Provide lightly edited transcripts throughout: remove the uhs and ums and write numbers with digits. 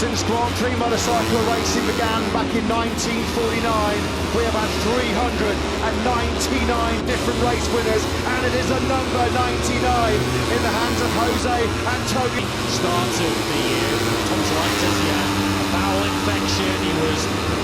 Since Grand Prix motorcycle racing began back in 1949, we have had 399 different race winners, and it is a number 99 in the hands of Jose Antonio. Start of the year, tonsillitis, he had a bowel infection, he was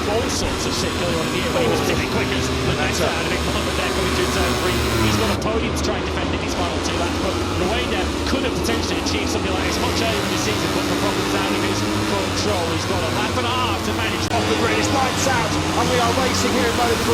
all sorts of sick earlier on in the year, but he was particularly quick as Lanetta had a big moment there coming to turn 3. He's got a podium to try and defend in his final 2 laps, but Rueda could have potentially achieved something like this much earlier in the season, but for problems out of his control, he's got a lap and a half to manage. Off the grid, it's lights out, and we are racing here in Moto3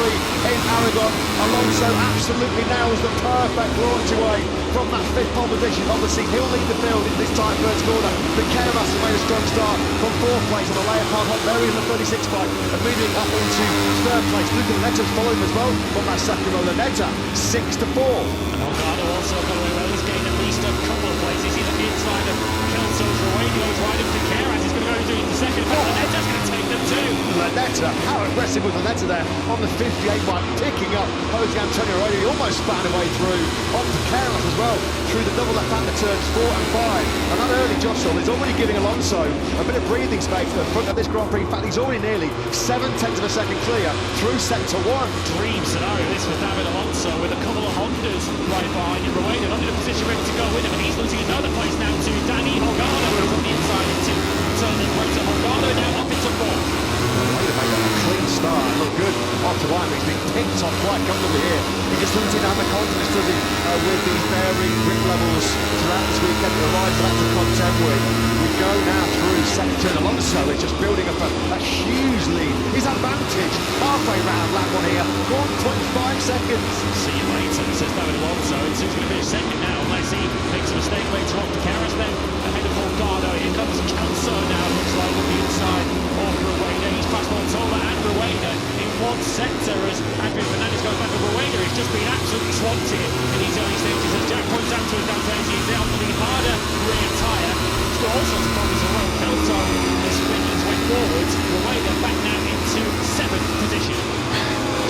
in Aragon. Alonso absolutely nails the perfect launch away from that 5th pole position. Obviously, he'll lead the field in this tight first corner. But Keras has made a strong start from 4th place on the Leopard Hot Berry in the 36 bike, and moving up into 3rd place. Luca Lanetta's following as well from that second row. Lanetta 6 to 4. And Holgado also got away well. He's gained at least a couple of places. He's at the inside of Kelso's Rueda. He's right up to Keras. He's going to go into the second. But Lanetta's going to take them too. Lanetta, how aggressive was Lanetta there on the 58 bike, picking up Jose Antonio Rueda. He almost found a way through onto Keras as well, through the double left-hander turns 4 and 5. And that early jostle is already giving Alonso a bit of breathing space at the front of this Grand Prix. In fact, he's already nearly 7/10 of a second clear through sector 1. Dream scenario this for David Alonso, with a couple of Hondas right behind him. Rueda not in a position ready to go with him, and he's losing another place now to Danny Holgado, who's on the inside into turning right to Holgado, now up into 4th. Rueda made a clean start, looked good after line, but he's been picked on quite comfortably here. He just doesn't seem to have the confidence, does he, with these varying grip levels throughout this weekend. He arrives at the contend with. We go now through second turn. Alonso is just building up a huge lead. His advantage, halfway round lap 1 here, 1.5 seconds. See you later, says David Alonso. It's who's going to finish second now, unless he makes a mistake later on. Keras then ahead of Holgado. Here comes Kelso now, looks like on the inside of Rueda. He's past Montola and Rueda in one sector as Adrian Fernandez goes back to Rueda. He's just been absolutely swamped here in these early stages as Jack points out to his Dantes. He's out for the harder rear tyre. He's got all sorts of problems as well. Kelso is spinning his way forwards. Rueda back now into 7th position.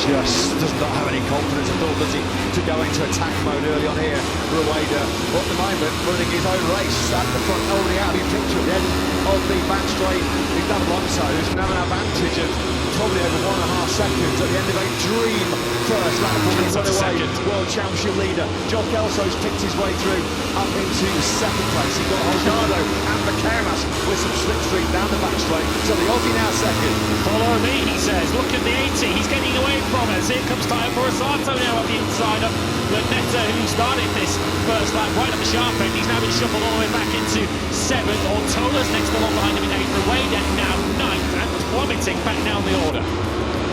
Just does not have any confidence at all, does he, to go into attack mode early on here. Rueda, at the moment, running his own race at the front, only out of the picture at the end of the back straight. He's done Alonso, who's going to have an advantage of probably over 1.5 seconds at the end of a dream first lap for the runaway World Championship leader. John Kelso's picked his way through up into 2nd place. He got Holgado and Keras with some slipstream down the back straight. So the Aussie now 2nd. Follow me, he says. Look at the 80. He's getting away from us. Here comes Tyler Borsato now at the inside of Lanetta, who started this first lap right at the sharp end. He's now been shuffled all the way back into 7th. Ortola's next along behind him in 8th. Rueda now 9th and plummeting back down the order.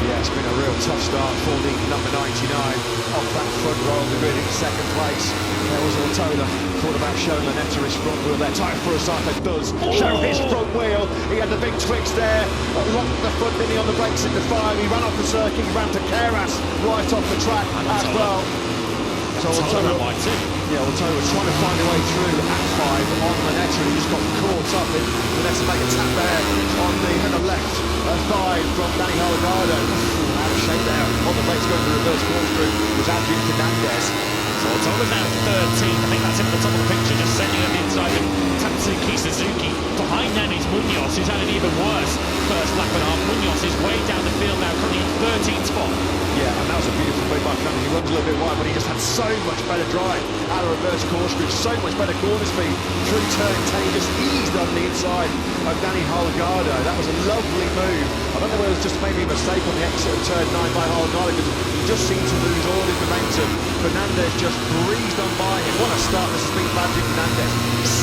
Yeah, it's been a real tough start for the number 99 off that front row of the grid in 2nd place. There was Ortola, thought about showing Lanetta his front wheel there. Tyler Borsato does show his front wheel. He had the big twix there, locked the front, didn't he, on the brakes into 5. He ran off the circuit, he ran to Keras right off the track as well. So Ortola was trying to find a way through at 5 on Lanetta. He just got caught up in Lanetta make a tap there on the left thigh from Danny Holgado. Out of shape there on the brakes going to the reverse corkscrew was Adrian Fernandez. So Ortola's now 13th. I think that's him at the top of the picture, just sending him inside of Tatsuki Suzuki. Behind them is Munoz, who's had an even worse first lap and a half. Munoz is way down the field now, currently in 13th spot. Yeah, and that was a beautiful play by Fernandez. He runs a little bit wide, but he just had so much better drive out of reverse corkscrew, so much better corner speed through turn 10. He just eased on the inside of Danny Holgado. That was a lovely move. I don't know whether it was just maybe a mistake on the exit of turn 9 by Holgado, because he just seemed to lose all his momentum. Fernandez just breezed on by him. What a start this has been for Adrian Fernandez.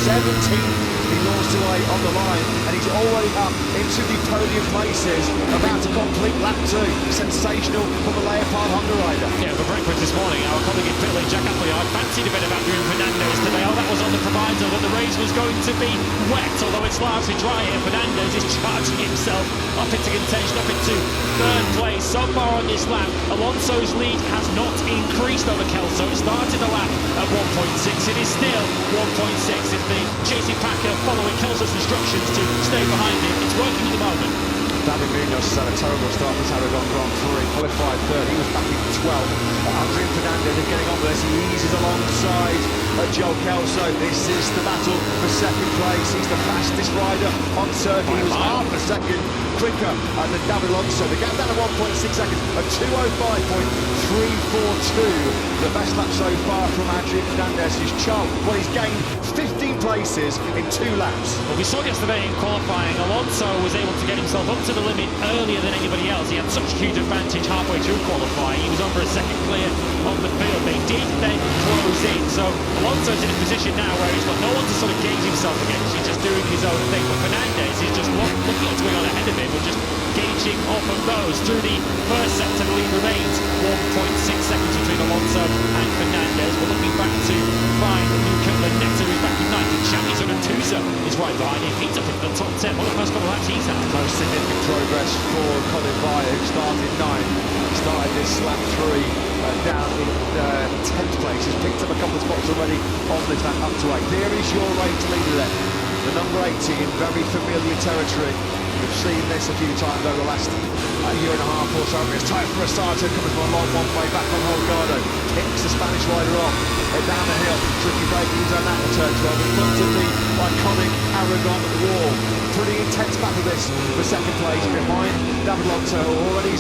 17th, he launched away on the line, and he's already up into the podium places, about to complete lap 2. Sensational from the Leopard Honda rider. Yeah, for breakfast this morning, our colleague in pit lane, Jack Appleyard, fancied a bit of Adrian Fernandez today. Oh, that was on the proviso that the race was going to be wet, although it's largely dry here. Fernandez is charging himself up into contention, up into 3rd place. So far on this lap, Alonso's lead has not increased over Kelso. It started the lap at 1.6. It is still 1.6. It's the chasing packer following Kelso's instructions to stay behind him. It's working at the moment. David Munoz has had a terrible start to this Aragon Grand Prix, qualified third, he was back in 12th. Adrian Fernandez is getting on with this, he eases alongside Joel Kelso. This is the battle for second place, he's the fastest rider on Turkey, he was half a second quicker than David Alonso. The gap down to 1.6 seconds, a 2:05.342, the best lap so far from Adrian Fernandez, who's he's gained 15 places in 2 laps. Well, we saw yesterday in qualifying, Alonso was able to get himself up to the limit earlier than anybody else. He had such huge advantage halfway through qualifying. He was on for a second clear on the field. They did then close in. So Alonso's in a position now where he's got no one to sort of gauge himself against. He's just doing his own thing. But Fernandez is just looking at what's going on ahead of him and just gauging off of those. Through the first sector, the lead remains 1.6 seconds between Alonso and Fernandez. We're looking back to find Luca Lanetta, who's back in 9th. Champions and Tusa is right behind him. He's up in the top 10. One of the first couple of laps he's had. Most significant progress for Colin Vaya, who started 9th. Started this lap 3 down in 10th place. He's picked up a couple of spots already on this lap up to 8. There is your race leader then. The number 18, very familiar territory. We've seen this a few times over the last year and a half or so. It's time for Assato coming from a long one way back on Holgado. Kicks the Spanish rider off. Down the hill, tricky braking zone at the turn 12 in front of the iconic Aragon wall. Pretty intense battle this for second place behind David Alonso, already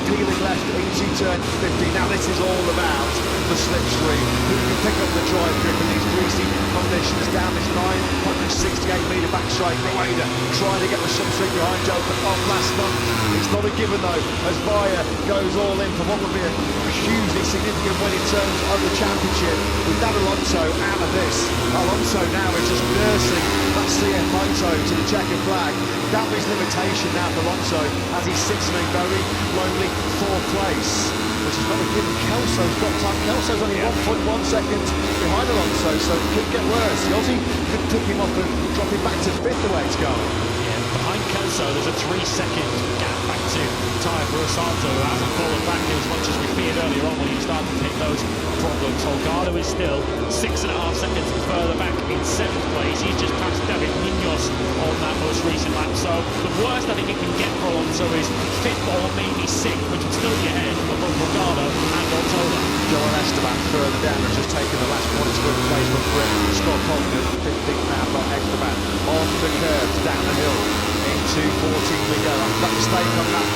peeling left into turn 15. Now this is all about the slipstream. Who can pick up the drive grip in these greasy conditions down this 968-metre backstraight. Rueda trying to get the slipstream behind Joe off last month. It's not a given though, as Vaya goes all in for what would be a hugely significant win in terms of the championship. With David Alonso out of this, Alonso now is just nursing that CF Moto to the checkered flag. That was limitation now for Alonso as he sits in a very lonely 4th place, which is not a given. Kelso's got time. Kelso's only 1.1 seconds behind Alonso, so it could get worse. The Aussie could pick him up and drop him back to 5th the way it's going. Yeah, behind Kelso there's a 3-second gap back to Tyre for Assato, who hasn't fallen back as much as we feared earlier on when he started to hit those problems. Holgado is still 6.5 seconds further back in 7th place. He's just passed David Munoz on that most recent lap. So the worst I think it can get for Alonso is 5th or maybe 6th, which would still be ahead of both Holgado and Ortola. Joel Esteban further down has just taken the last points for the place for Prix. Scott Coleman 15th now from Esteban on the curves down the hill. Into 14 we go. That mistake on that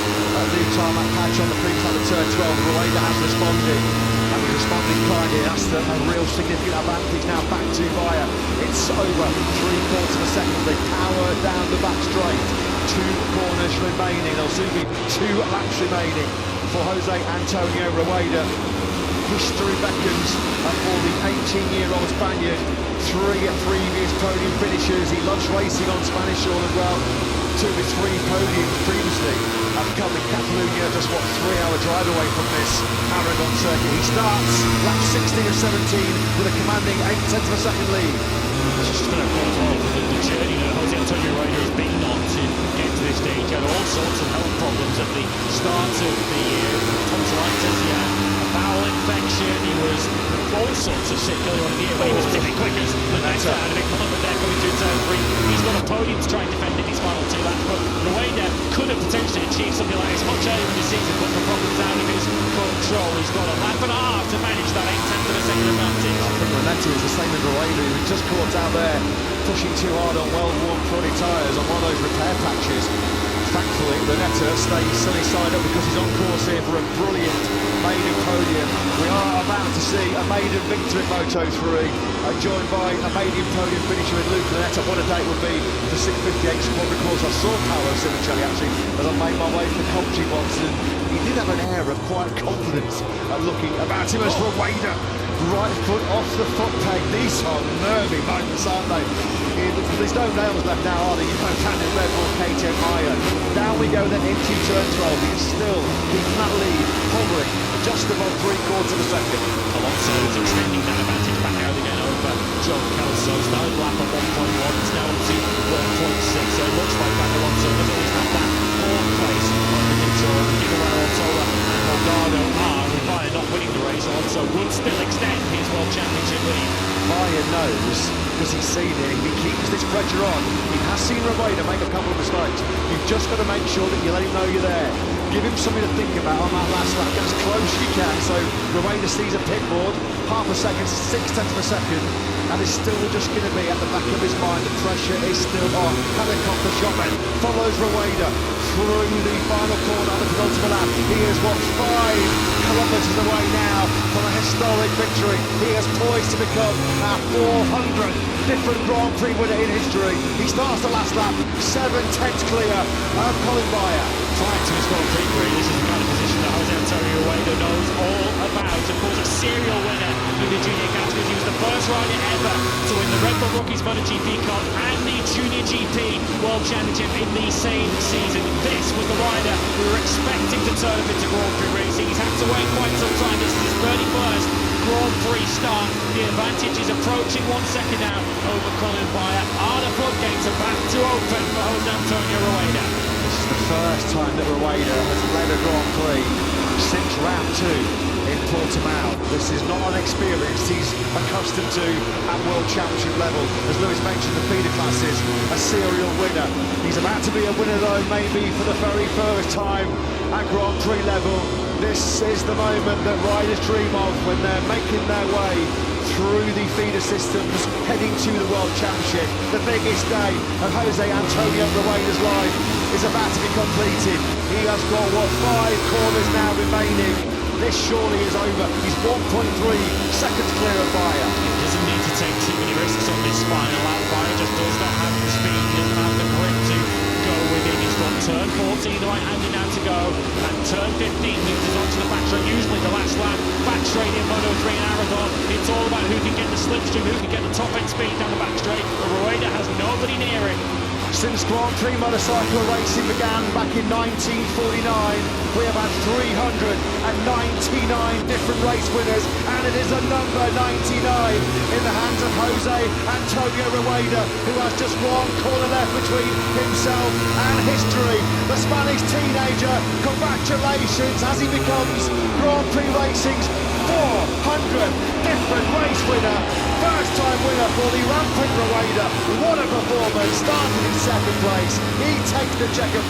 new tarmac patch on the previous lap of turn 12. Rueda has responded, and he's responding kindly. That's a real significant advantage now back to Vaya. It's over 3/4 of a second. They power down the back straight. 2 corners remaining. There'll soon be 2 laps remaining for Jose Antonio Rueda. History beckons for the 18-year-old Spaniard. 3 previous podium finishes. He loves racing on Spanish soil as well. 2 of his 3 podiums previously have come in Catalonia, just 3-hour drive away from this Aragon circuit. He starts lap 16 of 17 with a commanding 8/10 of a second lead. It's just going to cause all the journey that Jose Antonio Rueda has been on to get to this stage. He had all sorts of health problems at the start of the year. Tonsillitis, he had a bowel infection, he was all sorts of sick earlier on in the year, but he was particularly quick as Lanetta had a big moment there coming through turn 3. He's got a podium to try and defend in his final 2 laps, but Rueda could have potentially achieved something like this much earlier in the season, but the problem's out of his control. He's got a lap and a half to manage that 8/10 of a second advantage. I think Lanetta is the same as Rueda, who just caught out there pushing too hard on well-worn Prodi tyres on one of those repair patches. Thankfully, Lanetta stays sunny side up because he's on course here for a brilliant maiden podium. We are about to see a maiden victory at Moto3, joined by a maiden podium finisher in Luke Lanetta. What a day it would be for 658 squad. Of course, I saw Paolo Sinicelli actually as I made my way from Colchi once, and he did have an air of quiet confidence looking about him as Rueda. Right foot off the foot peg. These are nervy moments, aren't they? There's no nails left now, are there? You've got Cannon, Red Bull, KTM, Iron. Down we go then into turn 12. He's still keeping that lead, hovering just above 3/4 of a second. Alonso is extending that advantage back out again over Joel Kelso. Started lap at 1.1, it's now up to 1.6. So it looks like that Alonso has always had that 4th place under control. Given where Ortola and Holgado are, with Vaya not winning the race, Alonso would still extend his World Championship lead. Vaya knows because he's seen it. If he keeps this pressure on, he has seen Rueda make a couple of mistakes. You've just got to make sure that you let him know you're there. Give him something to think about on that last lap. Get as close as you can. So Rueda sees a pit board, half a second, 6/10 of a second, and is still just going to be at the back of his mind. The pressure is still on. Helicopter shot then follows Rueda through the final corner of the penultimate lap. He is 5 kilometres away now from a historic victory. He is poised to become our 400th different Grand Prix winner in history. He starts the last lap 7/10 clear of Colin Bayer. Prior to his Grand Prix career, this is the kind of position that Jose Antonio Rueda knows all about. Of course, a serial winner in the junior categories. He was the first rider ever to win the Red Bull Rookies MotoGP Cup and the Junior GP World Championship in the same season. This was the rider we were expecting to turn up into Grand Prix racing. He's had to wait quite some time. This is his 31st Grand Prix start. The advantage is approaching 1 second now over Colin Bayer. Are the floodgates about to open for Jose Antonio Rueda? This is the first time that Rueda has led a Grand Prix since round 2 in Portimao. This is not an experience he's accustomed to at World Championship level. As Lewis mentioned, the feeder classes, a serial winner. He's about to be a winner though, maybe for the very first time at Grand Prix level. This is the moment that riders dream of when they're making their way through the feeder systems, heading to the World Championship. The biggest day of Jose Antonio Rueda's life is about to be completed. He has got, 5 corners now remaining. This surely is over. He's 1.3 seconds clear of Bayer. He doesn't need to take too many risks on this final lap. Bayer just does not have the speed, he doesn't have the grip to go within. He's got turn 14, the right-hander now to go, and turn 15 moves us onto the back straight. Usually the last lap, back straight in Moto3 and Aragon. It's all about who can get the slipstream, who can get the top-end speed down the back straight. But Rueda has nobody near him. Since Grand Prix motorcycle racing began back in 1949, we have had 399 different race winners, and it is a number 99 in the hands of Jose Antonio Rueda, who has just one corner left between himself and history. The Spanish teenager, congratulations, as he becomes Grand Prix Racing's 400th different race winner. First time winner for the rampant Rueda. What a performance, started in 2nd place. He takes the checker.